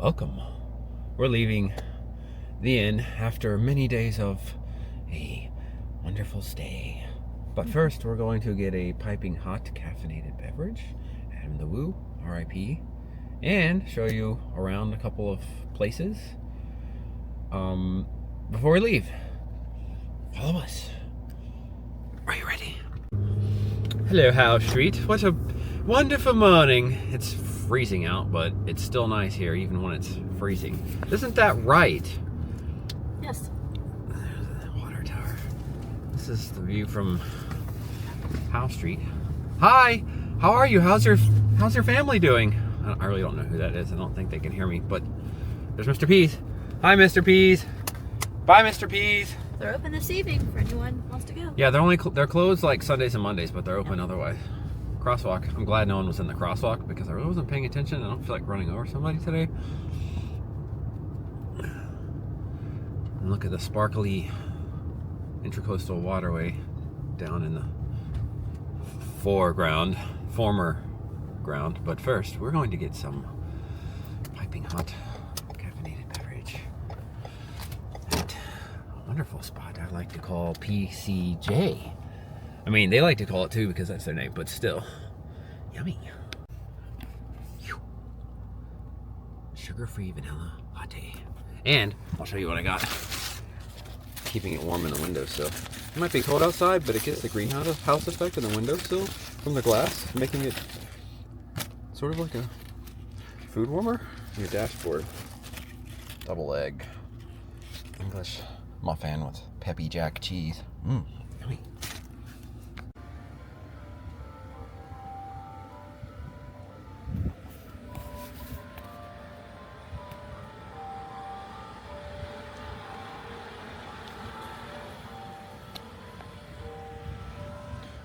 Welcome. We're leaving the inn after many days of a wonderful stay. But first, we're going to get a piping hot caffeinated beverage, Adam the Woo, RIP, and show you around a couple of places before we leave. Follow us. Are you ready? Hello, Howe Street. What a wonderful morning. It's freezing out, but it's still nice here, even when it's freezing. Isn't that right? Yes. There's the water tower. This is the view from Howe Street. Hi, how are you? How's your family doing? I really don't know who that is. I don't think they can hear me, but there's Mr. Pease. Hi, Mr. Pease. Bye, Mr. Pease. They're open this evening for anyone who wants to go. Yeah, they're closed like Sundays and Mondays, but they're open otherwise. Crosswalk. I'm glad no one was in the crosswalk because I really wasn't paying attention. I don't feel like running over somebody today. And look at the sparkly Intracoastal Waterway down in the former ground. But first, we're going to get some piping hot caffeinated beverage at a wonderful spot I like to call PCJ. I mean, they like to call it too because that's their name, but still, yummy. Sugar-free vanilla latte. And I'll show you what I got. Keeping it warm in the windowsill. It might be cold outside, but it gets the greenhouse effect in the windowsill from the glass, making it sort of like a food warmer. Your dashboard. Double egg. English muffin with peppy jack cheese. Yummy.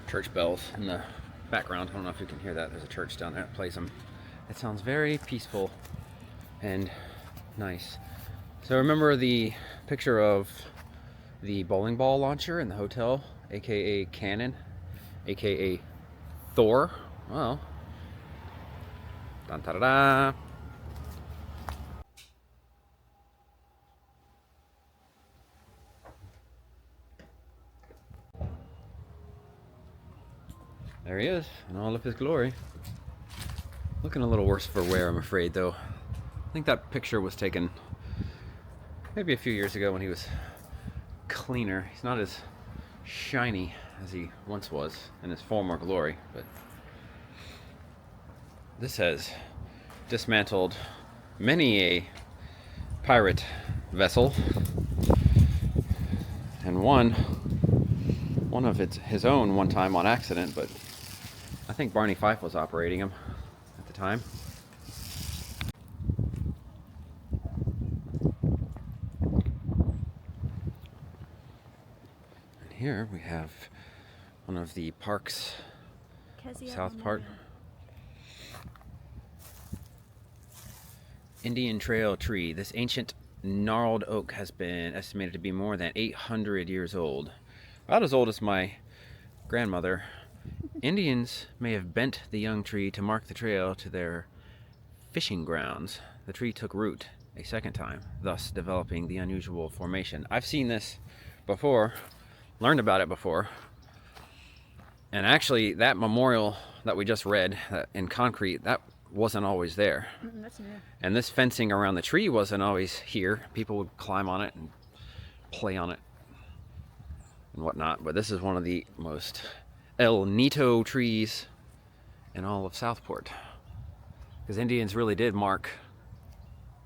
Church bells in the background. I don't know if you can hear that. There's a church down there that plays them. It sounds very peaceful and nice. So remember the picture of the bowling ball launcher in the hotel, aka Cannon, aka Thor? Well, dun da da da. There he is, in all of his glory. Looking a little worse for wear, I'm afraid, though. I think that picture was taken maybe a few years ago when he was cleaner. He's not as shiny as he once was in his former glory, but this has dismantled many a pirate vessel, and one of his own one time on accident, but I think Barney Fife was operating him at the time. And here we have one of the parks, Southport. Indian Trail tree. This ancient gnarled oak has been estimated to be more than 800 years old. About as old as my grandmother. Indians may have bent the young tree to mark the trail to their fishing grounds. The tree took root a second time, thus developing the unusual formation. I've seen this before, learned about it before, and actually that memorial that we just read in concrete, that wasn't always there. That's new. And this fencing around the tree wasn't always here. People would climb on it and play on it and whatnot, but this is one of the most El Nito trees in all of Southport, because Indians really did mark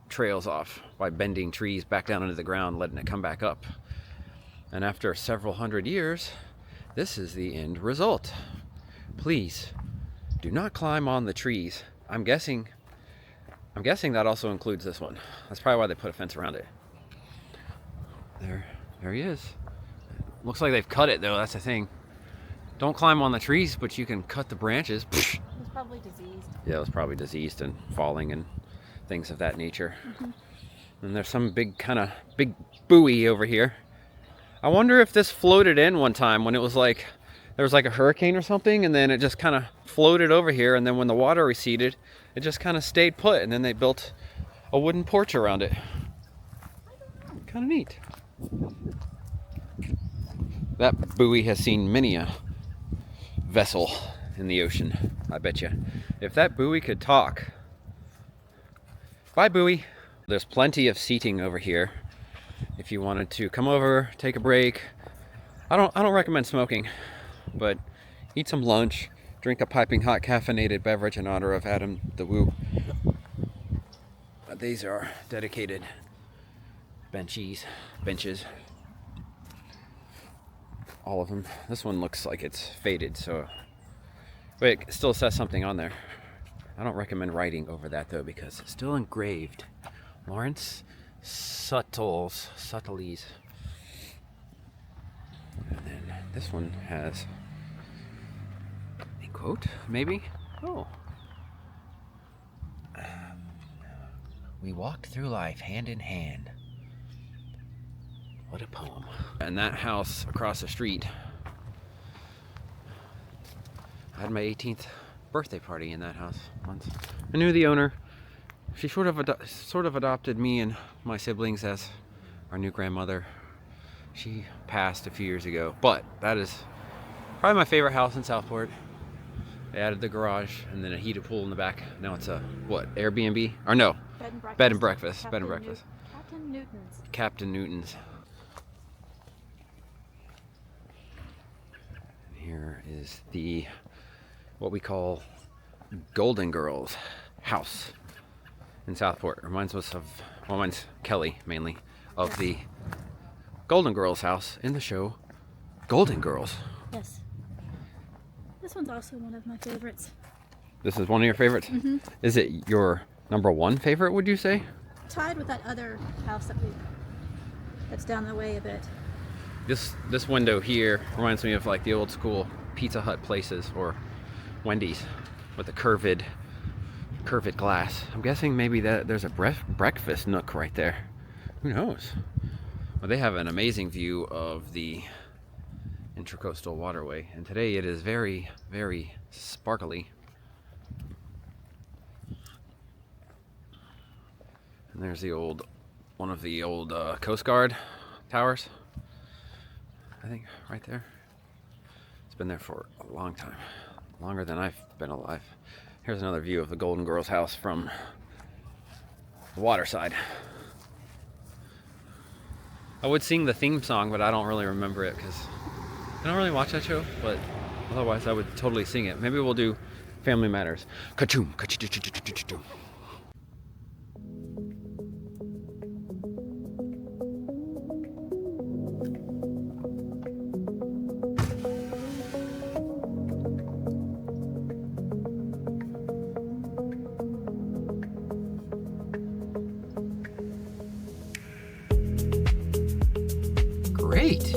trails off by bending trees back down into the ground, letting it come back up. And after several hundred years, this is the end result. Please do not climb on the trees. I'm guessing that also includes this one. That's probably why they put a fence around it. There he is. Looks like they've cut it though, that's the thing. Don't climb on the trees, but you can cut the branches. It was probably diseased. Yeah, it was probably diseased and falling and things of that nature. And there's some big buoy over here. I wonder if this floated in one time when it was like, there was like a hurricane or something, and then it just kind of floated over here, and then when the water receded, it just kind of stayed put, and then they built a wooden porch around it. Kind of neat. That buoy has seen many a vessel in the ocean, I bet you. If that buoy could talk. Bye, buoy. There's plenty of seating over here if you wanted to come over, take a break. I don't recommend smoking, but eat some lunch, drink a piping hot caffeinated beverage in honor of Adam the Woo. These are dedicated benches. All of them. This one looks like it's faded, so but it still says something on there. I don't recommend writing over that though because it's still engraved. Lawrence Subtleties. And then this one has a quote, maybe? Oh. We walked through life hand in hand. What a poem. And that house across the street, I had my 18th birthday party in that house once. I knew the owner. She sort of adopted me and my siblings as our new grandmother. She passed a few years ago, but that is probably my favorite house in Southport. They added the garage and then a heated pool in the back. Now it's a, what, Airbnb? Or no, bed and breakfast. Captain Newton's. Captain Newton's. Here is the, what we call Golden Girls house in Southport. Reminds us of, well, mine's Kelly mainly, of the Golden Girls house in the show Golden Girls. Yes. This one's also one of my favorites. This is one of your favorites? Mm-hmm. Is it your number one favorite, would you say? Tied with that other house that's down the way a bit. This window here reminds me of like the old school Pizza Hut places or Wendy's with the curved glass. I'm guessing maybe that there's a breakfast nook right there. Who knows? Well, they have an amazing view of the Intracoastal Waterway, and today it is very, very sparkly. And there's one of the old Coast Guard towers. I think right there. It's been there for a long time, longer than I've been alive. Here's another view of the Golden Girls house from the water side. I would sing the theme song, but I don't really remember it because I don't really watch that show, but otherwise I would totally sing it. Maybe we'll do Family Matters. Ka-choom, ka-choo-choo-choo-choo-choo. Great.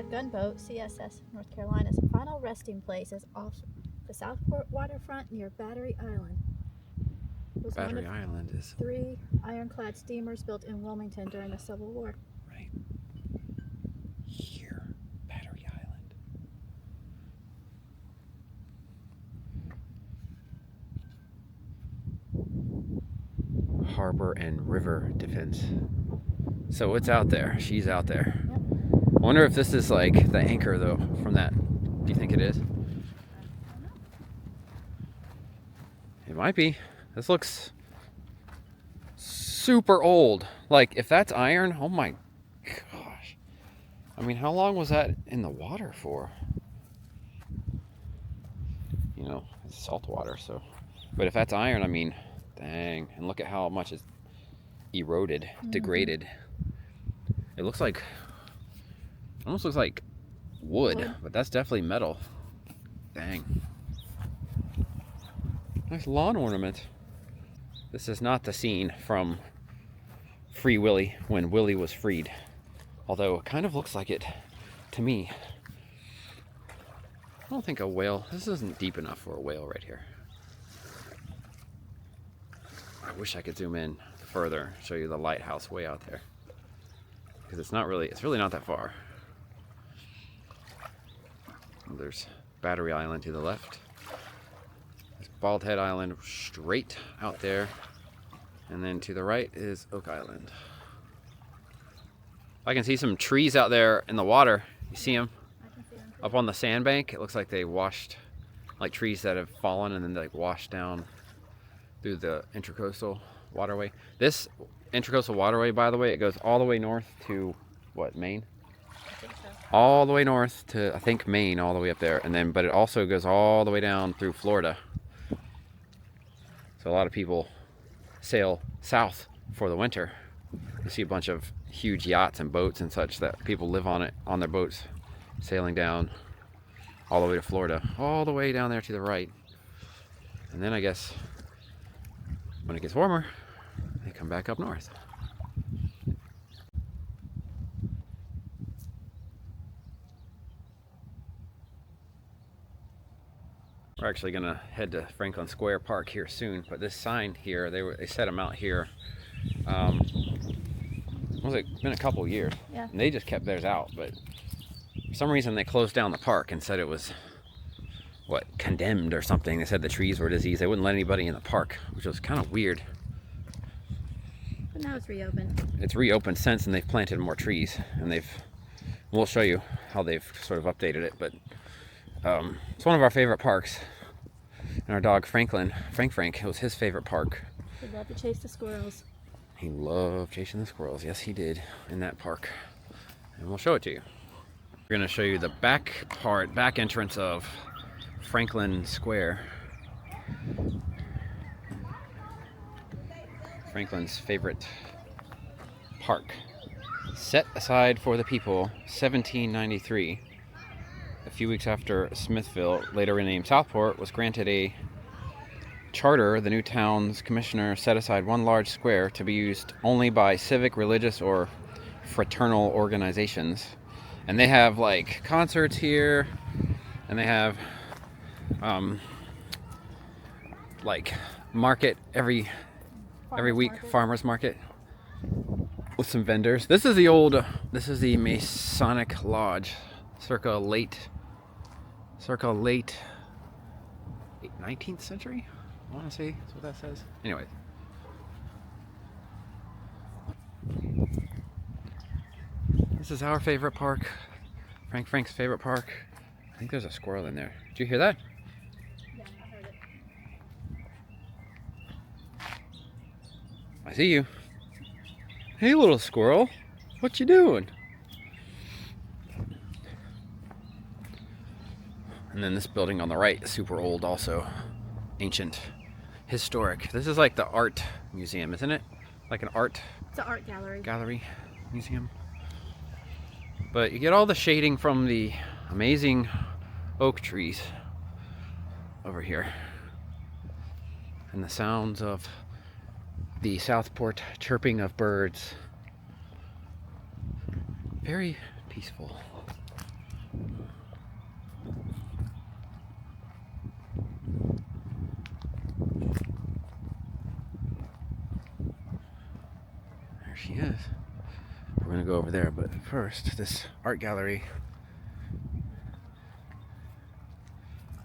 Gunboat CSS North Carolina's final resting place is off the Southport waterfront near Battery Island. It was Battery one of Island is 3 ironclad steamers built in Wilmington during the Civil War. right. here, Battery Island. harbor and river defense. So it's out there. She's out there. Yep. I wonder if this is like the anchor though from that. Do you think it is? It might be. This looks super old. Like if that's iron, oh my gosh. I mean, how long was that in the water for? You know, it's salt water, so. But if that's iron, I mean, dang. And look at how much it's eroded, degraded. It looks like, almost looks like wood, but that's definitely metal. Dang. Nice lawn ornament. This is not the scene from Free Willy, when Willy was freed. Although it kind of looks like it to me. I don't think a whale, this isn't deep enough for a whale right here. I wish I could zoom in further, show you the lighthouse way out there. Because it's really not that far. There's Battery Island to the left. There's Bald Head Island straight out there. And then to the right is Oak Island. I can see some trees out there in the water. You see them? I can see them. Up on the sandbank. It looks like they washed, like trees that have fallen and then they like washed down through the Intracoastal Waterway. This Intracoastal Waterway, by the way, it goes all the way north to, what, Maine? I think so. All the way north to, I think, Maine, all the way up there. And then, but it also goes all the way down through Florida. So a lot of people sail south for the winter. You see a bunch of huge yachts and boats and such that people live on it, on their boats, sailing down all the way to Florida, all the way down there to the right. And then I guess when it gets warmer, they come back up north. We're actually gonna head to Franklin Square Park here soon, but this sign here, they set them out here. Was it been a couple years? Yeah. And they just kept theirs out, but for some reason they closed down the park and said it was, what, condemned or something. They said the trees were diseased. They wouldn't let anybody in the park, which was kind of weird. But now it's reopened. It's reopened since, and they've planted more trees, and we'll show you how they've sort of updated it, but it's one of our favorite parks. And our dog Frank, it was his favorite park. We love to chase the squirrels. He loved chasing the squirrels. Yes, he did, in that park. And we'll show it to you. We're gonna show you the back entrance of Franklin Square. Franklin's favorite park. Set aside for the people, 1793. A few weeks after Smithville, later renamed Southport, was granted a charter, the new town's commissioner set aside one large square to be used only by civic, religious, or fraternal organizations. And they have like concerts here, and they have like market every week, farmers market with some vendors. This is the Masonic Lodge, circa late 19th century. I want to say that's what that says. Anyway. This is our favorite park. Frank's favorite park. I think there's a squirrel in there. Did you hear that? Yeah, I heard it. I see you. Hey, little squirrel. What you doing? And then this building on the right is super old also. Ancient. Historic. This is like the art museum, isn't it? Like an art It's an art gallery. Museum. But you get all the shading from the amazing oak trees over here. And the sounds of the Southport chirping of birds. Very peaceful. There she is. We're gonna go over there, but first, this art gallery.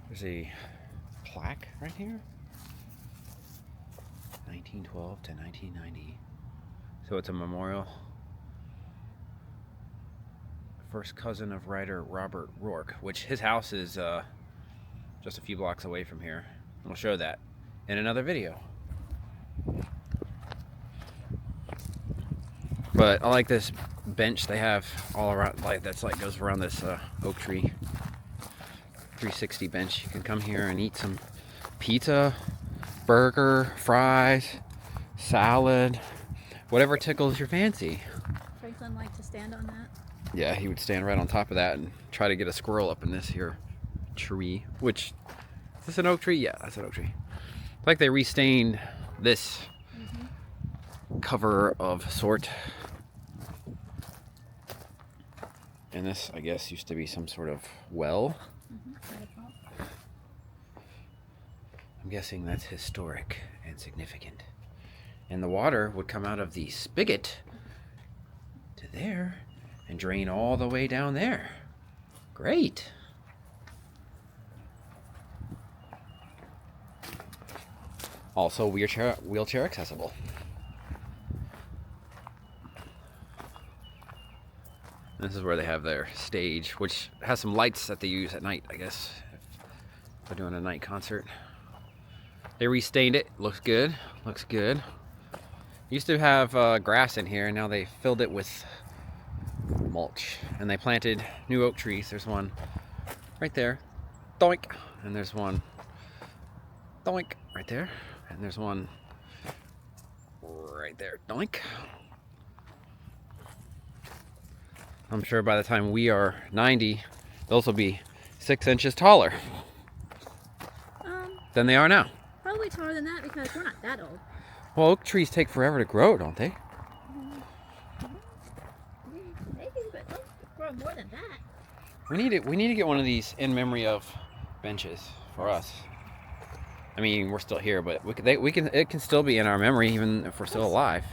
There's a plaque right here. 1912 to 1990. So it's a memorial. First cousin of writer Robert Rourke, which his house is just a few blocks away from here. We'll show that in another video. But I like this bench they have all around, like that's like goes around this oak tree. 360 bench. You can come here and eat some pizza, burger, fries, salad, whatever tickles your fancy. Franklin liked to stand on that. Yeah, he would stand right on top of that and try to get a squirrel up in this here tree. Which, is this an oak tree? Yeah, that's an oak tree. It's like they restained this cover of sort. And this, I guess, used to be some sort of well. I'm guessing that's historic and significant. And the water would come out of the spigot to there and drain all the way down there. Great. Also wheelchair accessible. This is where they have their stage, which has some lights that they use at night, I guess, if they're doing a night concert. They restained it. Looks good. Looks good. Used to have grass in here, and now they filled it with mulch. And they planted new oak trees. There's one right there. Doink. And there's one doink right there. And there's one right there. Doink. I'm sure by the time we are 90, those will be 6 inches taller than they are now. Probably taller than that because we're not that old. Well, oak trees take forever to grow, don't they? Maybe, but they'll grow more than that. We need to get one of these in memory of benches for us. I mean, we're still here, but it can still be in our memory even if we're still alive.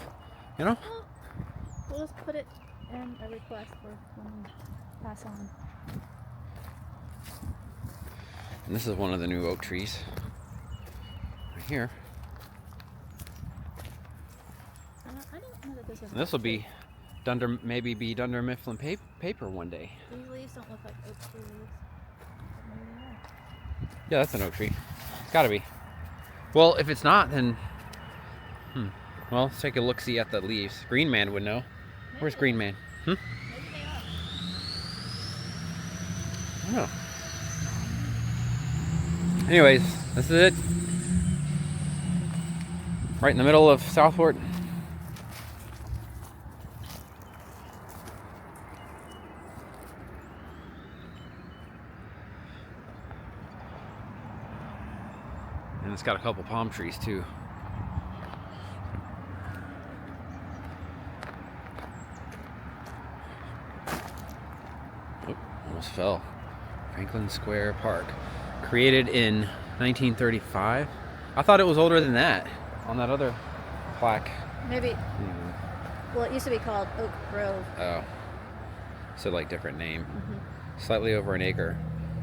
You know? Well, we'll just put it in a request for when we pass on. And this is one of the new oak trees. Right here. I don't know that this is. And this will be maybe be Dunder Mifflin paper one day. These leaves don't look like oak tree leaves. Maybe they are. Yeah, that's an oak tree. It's gotta be. Well, if it's not, then well, let's take a look-see at the leaves. Green Man would know. Where's Green Man? Maybe they are. I don't know. Anyways, this is it. Right in the middle of Southport. And it's got a couple palm trees too. Oh, almost fell. Franklin Square Park. Created in 1935. I thought it was older than that on that other plaque. Maybe. Well, it used to be called Oak Grove. Oh. So like different name. Slightly over an acre.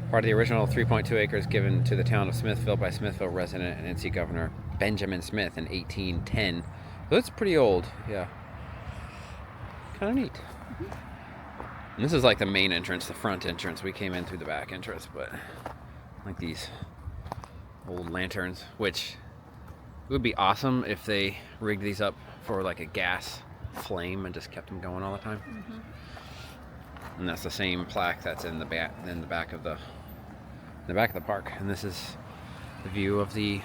Part of the original 3.2 acres given to the town of Smithville by Smithville resident and NC Governor Benjamin Smith in 1810. So it's pretty old, yeah. Kind of neat. And this is like the main entrance, the front entrance. We came in through the back entrance, but like these old lanterns, which would be awesome if they rigged these up for like a gas flame and just kept them going all the time. And that's the same plaque that's in the back of the park. And this is the view of the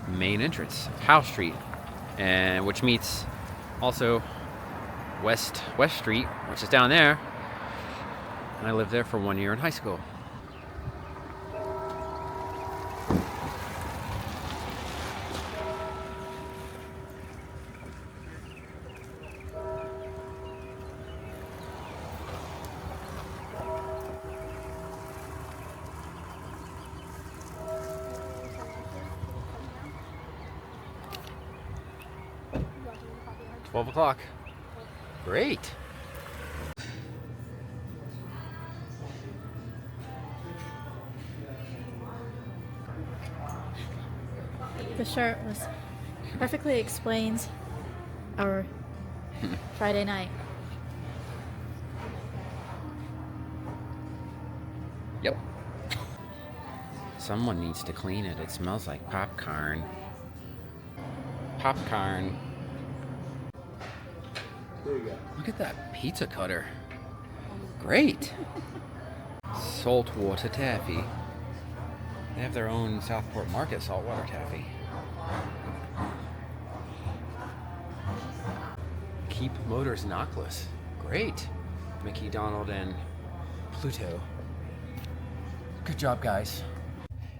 main entrance, House Street, and which meets also West Street, which is down there. And I lived there for 1 year in high school. It's 12 o'clock. Great. The shirt was Perfectly explains our Friday night. Yep. Someone needs to clean it. It smells like popcorn. Popcorn. There you go. Look at that pizza cutter. Great. Saltwater taffy. They have their own Southport market saltwater taffy. Keep motors knockless. Great. Mickey, Donald, and Pluto. Good job, guys.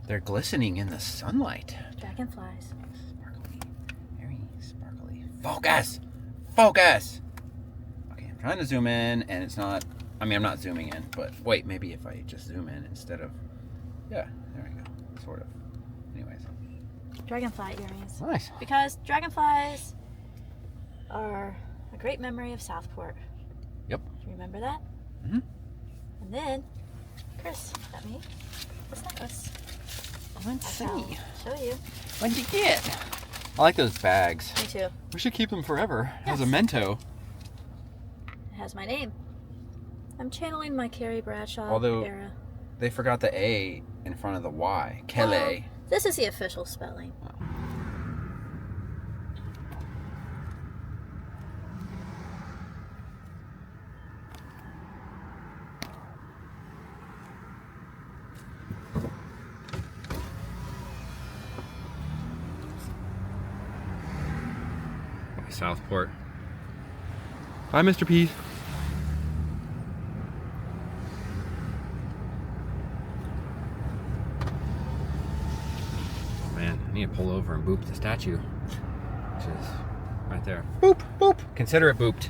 They're glistening in the sunlight. Dragonflies. Sparkly. Very sparkly. Focus! Focus! Okay, I'm trying to zoom in, and it's not... I mean, I'm not zooming in, but wait, maybe if I just zoom in instead of... Yeah, there we go. Sort of. Anyways. Dragonfly earrings. Nice. Because dragonflies are a great memory of Southport. Yep. Do you remember that? Mm-hmm. And then Chris got me this necklace. Let's see. I'll show you. What'd you get? I like those bags. Me too. We should keep them forever. Yes. As a memento. It has my name. I'm channeling my Carrie Bradshaw Although- era. They forgot the A in front of the Y. Kelly. Well, this is the official spelling. Southport. Bye, Mr. P. Oh man, I need to pull over and boop the statue. Which is right there. Boop, boop. Consider it booped.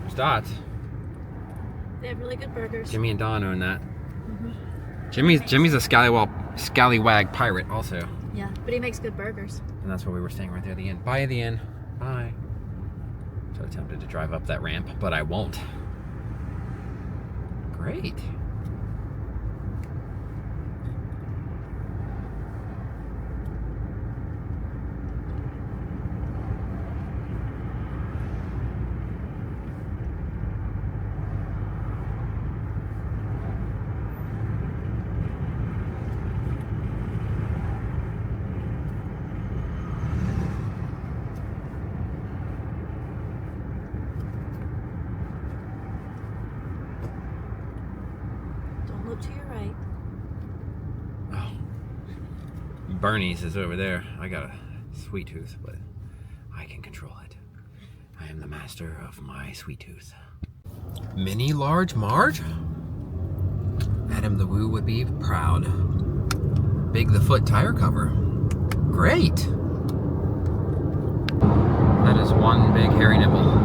There's Dots. They have really good burgers. Jimmy and Don own that. Mm-hmm. Jimmy's a scallywag pirate also. Yeah, but he makes good burgers. And that's where we were staying right there at the inn. Bye, the inn. Bye. So tempted to drive up that ramp, but I won't. Great. Don't look to your right. Oh. Bernie's is over there. I got a sweet tooth, but I can control it. I am the master of my sweet tooth. Mini large Marge? Adam the Woo would be proud. Big the Foot tire cover. Great! That is one big hairy nipple.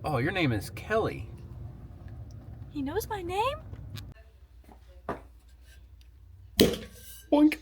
Oh, your name is Kelly. He knows my name? Boink.